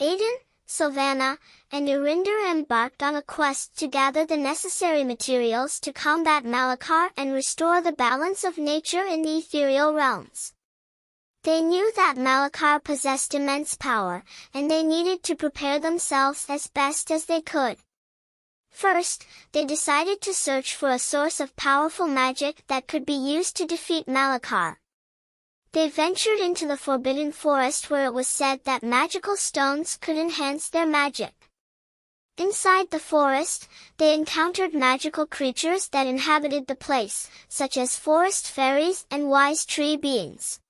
Aiden, Sylvana, and Eryndor embarked on a quest to gather the necessary materials to combat Malakar and restore the balance of nature in the Ethereal Realms. They knew that Malakar possessed immense power, and they needed to prepare themselves as best as they could. First, they decided to search for a source of powerful magic that could be used to defeat Malakar. They ventured into the Forbidden Forest where it was said that magical stones could enhance their magic. Inside the forest, they encountered magical creatures that inhabited the place, such as forest fairies and wise tree beings.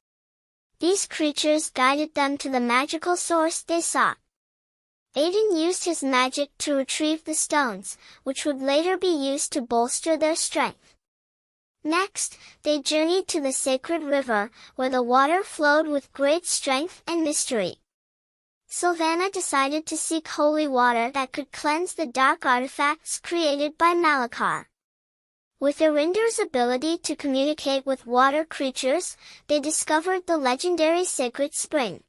These creatures guided them to the magical source they sought. Aiden used his magic to retrieve the stones, which would later be used to bolster their strength. Next, they journeyed to the sacred river, where the water flowed with great strength and mystery. Sylvana decided to seek holy water that could cleanse the dark artifacts created by Malakar. With Eryndor's ability to communicate with water creatures, they discovered the legendary sacred spring.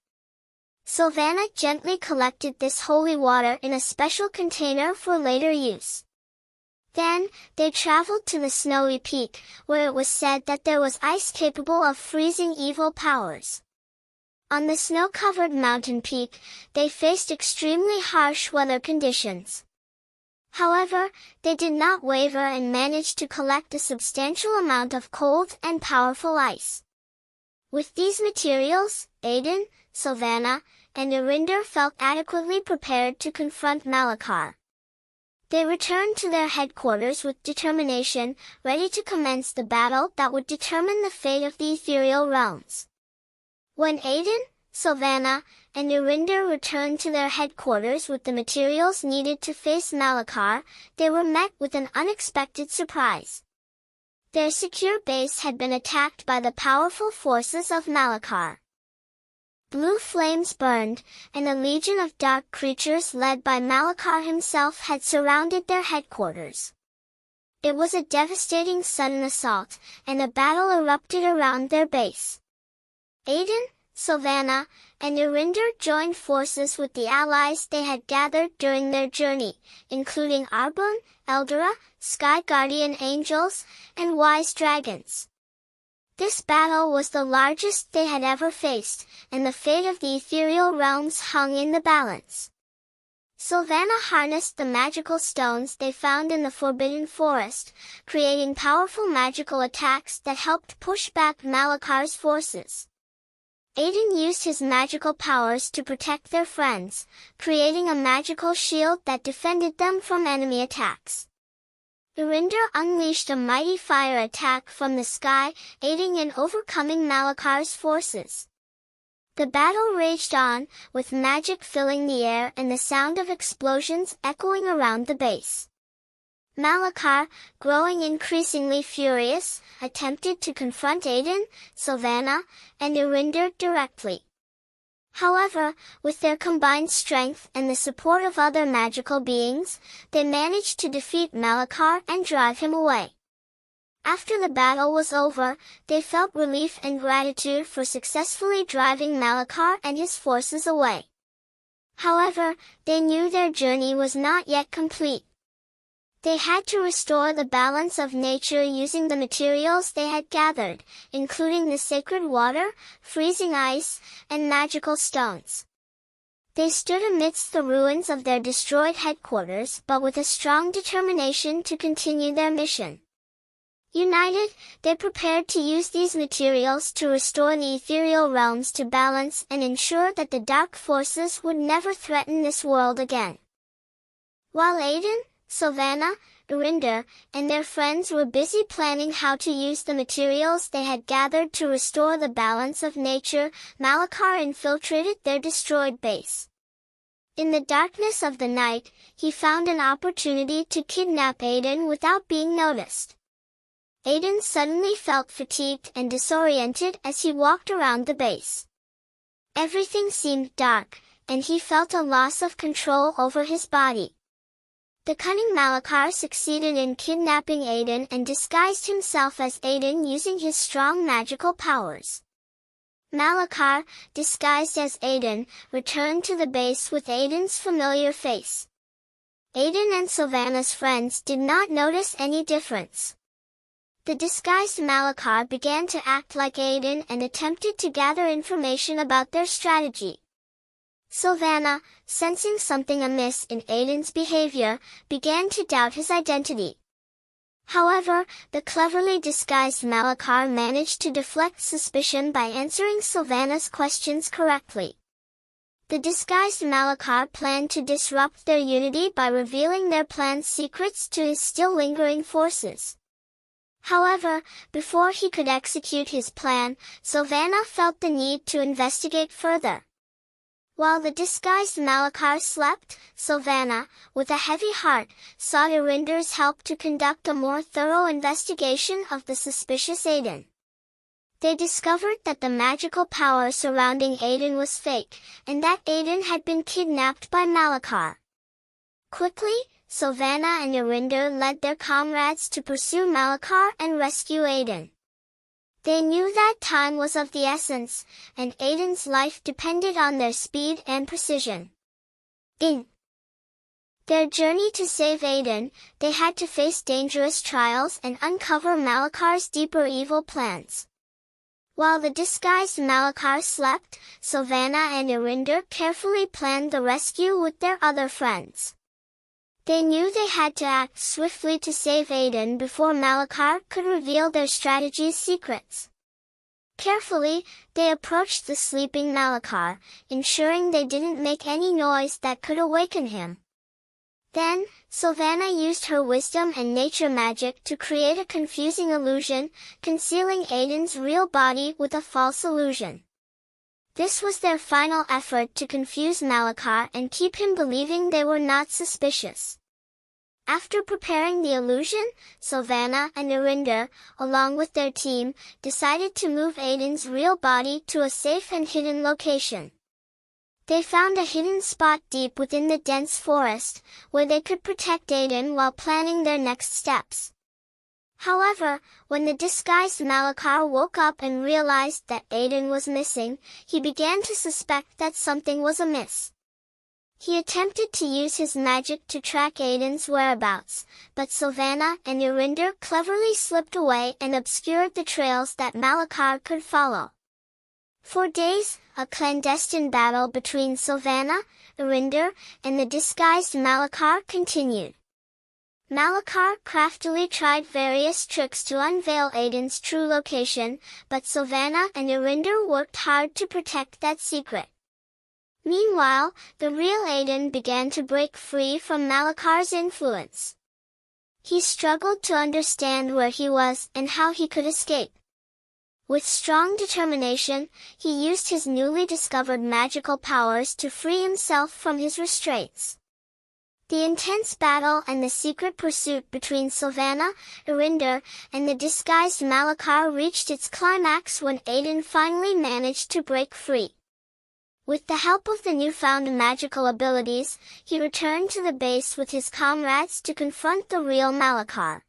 Sylvana gently collected this holy water in a special container for later use. Then, they traveled to the snowy peak, where it was said that there was ice capable of freezing evil powers. On the snow-covered mountain peak, they faced extremely harsh weather conditions. However, they did not waver and managed to collect a substantial amount of cold and powerful ice. With these materials, Aiden, Sylvana, and Eryndor felt adequately prepared to confront Malakar. They returned to their headquarters with determination, ready to commence the battle that would determine the fate of the Ethereal Realms. When Aiden, Sylvana, and Eryndor returned to their headquarters with the materials needed to face Malakar, they were met with an unexpected surprise. Their secure base had been attacked by the powerful forces of Malakar. Blue flames burned, and a legion of dark creatures led by Malakar himself had surrounded their headquarters. It was a devastating sudden assault, and a battle erupted around their base. Aiden, Sylvana, and Eryndor joined forces with the allies they had gathered during their journey, including Arbun, Eldora, Sky Guardian Angels, and Wise Dragons. This battle was the largest they had ever faced, and the fate of the Ethereal Realms hung in the balance. Sylvana harnessed the magical stones they found in the Forbidden Forest, creating powerful magical attacks that helped push back Malakar's forces. Aiden used his magical powers to protect their friends, creating a magical shield that defended them from enemy attacks. Eryndor unleashed a mighty fire attack from the sky, aiding in overcoming Malakar's forces. The battle raged on, with magic filling the air and the sound of explosions echoing around the base. Malakar, growing increasingly furious, attempted to confront Aiden, Sylvana, and Eryndor directly. However, with their combined strength and the support of other magical beings, they managed to defeat Malakar and drive him away. After the battle was over, they felt relief and gratitude for successfully driving Malakar and his forces away. However, they knew their journey was not yet complete. They had to restore the balance of nature using the materials they had gathered, including the sacred water, freezing ice, and magical stones. They stood amidst the ruins of their destroyed headquarters but with a strong determination to continue their mission. United, they prepared to use these materials to restore the Ethereal Realms to balance and ensure that the dark forces would never threaten this world again. While Aiden, Sylvana, Eryndor, and their friends were busy planning how to use the materials they had gathered to restore the balance of nature, Malakar infiltrated their destroyed base. In the darkness of the night, he found an opportunity to kidnap Aiden without being noticed. Aiden suddenly felt fatigued and disoriented as he walked around the base. Everything seemed dark, and he felt a loss of control over his body. The cunning Malakar succeeded in kidnapping Aiden and disguised himself as Aiden using his strong magical powers. Malakar, disguised as Aiden, returned to the base with Aiden's familiar face. Aiden and Sylvana's friends did not notice any difference. The disguised Malakar began to act like Aiden and attempted to gather information about their strategy. Sylvana, sensing something amiss in Aiden's behavior, began to doubt his identity. However, the cleverly disguised Malakar managed to deflect suspicion by answering Sylvana's questions correctly. The disguised Malakar planned to disrupt their unity by revealing their plan's secrets to his still lingering forces. However, before he could execute his plan, Sylvana felt the need to investigate further. While the disguised Malakar slept, Sylvana, with a heavy heart, sought Eryndor's help to conduct a more thorough investigation of the suspicious Aiden. They discovered that the magical power surrounding Aiden was fake, and that Aiden had been kidnapped by Malakar. Quickly, Sylvana and Eryndor led their comrades to pursue Malakar and rescue Aiden. They knew that time was of the essence, and Aiden's life depended on their speed and precision. In their journey to save Aiden, they had to face dangerous trials and uncover Malakar's deeper evil plans. While the disguised Malakar slept, Sylvana and Eryndor carefully planned the rescue with their other friends. They knew they had to act swiftly to save Aiden before Malakar could reveal their strategy's secrets. Carefully, they approached the sleeping Malakar, ensuring they didn't make any noise that could awaken him. Then, Sylvana used her wisdom and nature magic to create a confusing illusion, concealing Aiden's real body with a false illusion. This was their final effort to confuse Malakar and keep him believing they were not suspicious. After preparing the illusion, Sylvana and Eryndor, along with their team, decided to move Aiden's real body to a safe and hidden location. They found a hidden spot deep within the dense forest, where they could protect Aiden while planning their next steps. However, when the disguised Malakar woke up and realized that Aiden was missing, he began to suspect that something was amiss. He attempted to use his magic to track Aiden's whereabouts, but Sylvana and Eryndor cleverly slipped away and obscured the trails that Malakar could follow. For days, a clandestine battle between Sylvana, Eryndor, and the disguised Malakar continued. Malakar craftily tried various tricks to unveil Aiden's true location, but Sylvana and Eryndor worked hard to protect that secret. Meanwhile, the real Aiden began to break free from Malakar's influence. He struggled to understand where he was and how he could escape. With strong determination, he used his newly discovered magical powers to free himself from his restraints. The intense battle and the secret pursuit between Sylvana, Eryndor, and the disguised Malakar reached its climax when Aiden finally managed to break free. With the help of the newfound magical abilities, he returned to the base with his comrades to confront the real Malakar.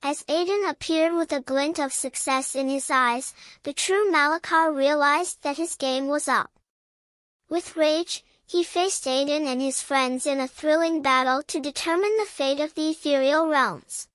As Aiden appeared with a glint of success in his eyes, the true Malakar realized that his game was up. With rage, he faced Aiden and his friends in a thrilling battle to determine the fate of the Ethereal Realms.